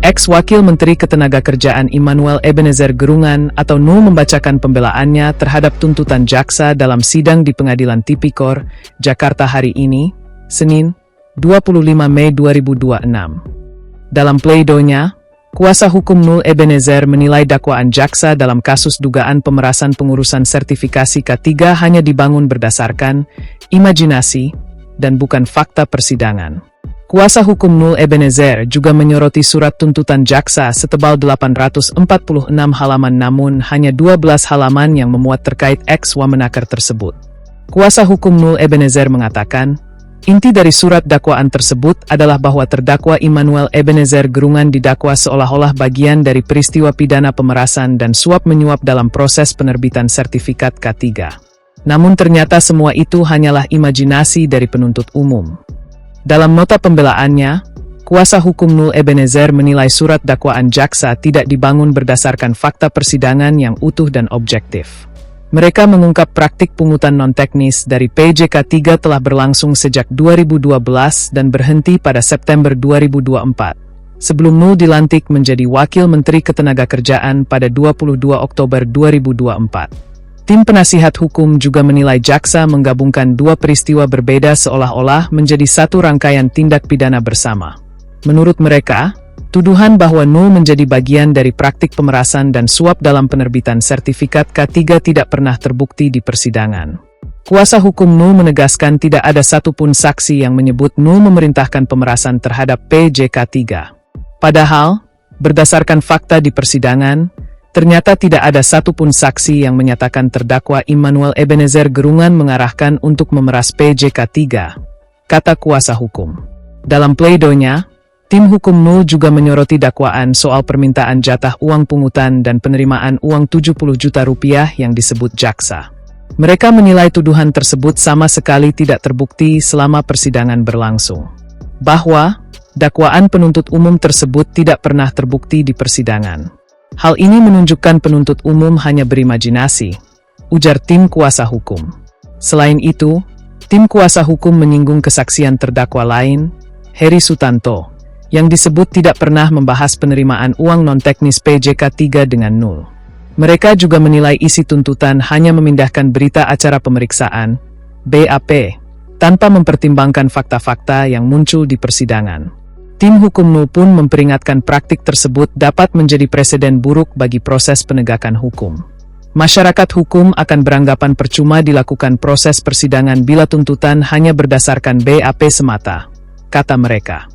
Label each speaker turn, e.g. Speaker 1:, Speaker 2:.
Speaker 1: Ex-Wakil Menteri Ketenagakerjaan Immanuel Ebenezer Gerungan atau Nul membacakan pembelaannya terhadap tuntutan jaksa dalam sidang di Pengadilan Tipikor, Jakarta hari ini, Senin, 25 Mei 2026. Dalam pleidoinya, kuasa hukum Nul Ebenezer menilai dakwaan jaksa dalam kasus dugaan pemerasan pengurusan sertifikasi K3 hanya dibangun berdasarkan imajinasi dan bukan fakta persidangan. Kuasa hukum Nul Ebenezer juga menyoroti surat tuntutan jaksa setebal 846 halaman namun hanya 12 halaman yang memuat terkait ex-wamenaker tersebut. Kuasa hukum Nul Ebenezer mengatakan, inti dari surat dakwaan tersebut adalah bahwa terdakwa Immanuel Ebenezer Gerungan didakwa seolah-olah bagian dari peristiwa pidana pemerasan dan suap menyuap dalam proses penerbitan sertifikat K3. Namun ternyata semua itu hanyalah imajinasi dari penuntut umum. Dalam nota pembelaannya, kuasa hukum Nul Ebenezer menilai surat dakwaan jaksa tidak dibangun berdasarkan fakta persidangan yang utuh dan objektif. Mereka mengungkap praktik pungutan non-teknis dari PJK3 telah berlangsung sejak 2012 dan berhenti pada September 2024, sebelum Nul dilantik menjadi Wakil Menteri Ketenagakerjaan pada 22 Oktober 2024. Tim penasihat hukum juga menilai jaksa menggabungkan dua peristiwa berbeda seolah-olah menjadi satu rangkaian tindak pidana bersama. Menurut mereka, tuduhan bahwa Nul menjadi bagian dari praktik pemerasan dan suap dalam penerbitan sertifikat K3 tidak pernah terbukti di persidangan. Kuasa hukum Nul menegaskan tidak ada satupun saksi yang menyebut Nul memerintahkan pemerasan terhadap PJK3. Padahal, berdasarkan fakta di persidangan, ternyata tidak ada satupun saksi yang menyatakan terdakwa Immanuel Ebenezer Gerungan mengarahkan untuk memeras PJK3, kata kuasa hukum. Dalam pleidoinya, tim hukum Nul juga menyoroti dakwaan soal permintaan jatah uang pungutan dan penerimaan uang 70 juta rupiah yang disebut jaksa. Mereka menilai tuduhan tersebut sama sekali tidak terbukti selama persidangan berlangsung. Bahwa, dakwaan penuntut umum tersebut tidak pernah terbukti di persidangan. Hal ini menunjukkan penuntut umum hanya berimajinasi, ujar tim kuasa hukum. Selain itu, tim kuasa hukum menyinggung kesaksian terdakwa lain, Heri Sutanto, yang disebut tidak pernah membahas penerimaan uang non-teknis PJK3 dengan Nul. Mereka juga menilai isi tuntutan hanya memindahkan berita acara pemeriksaan, BAP, tanpa mempertimbangkan fakta-fakta yang muncul di persidangan. Tim hukum Nul pun memperingatkan praktik tersebut dapat menjadi preseden buruk bagi proses penegakan hukum. Masyarakat hukum akan beranggapan percuma dilakukan proses persidangan bila tuntutan hanya berdasarkan BAP semata, kata mereka.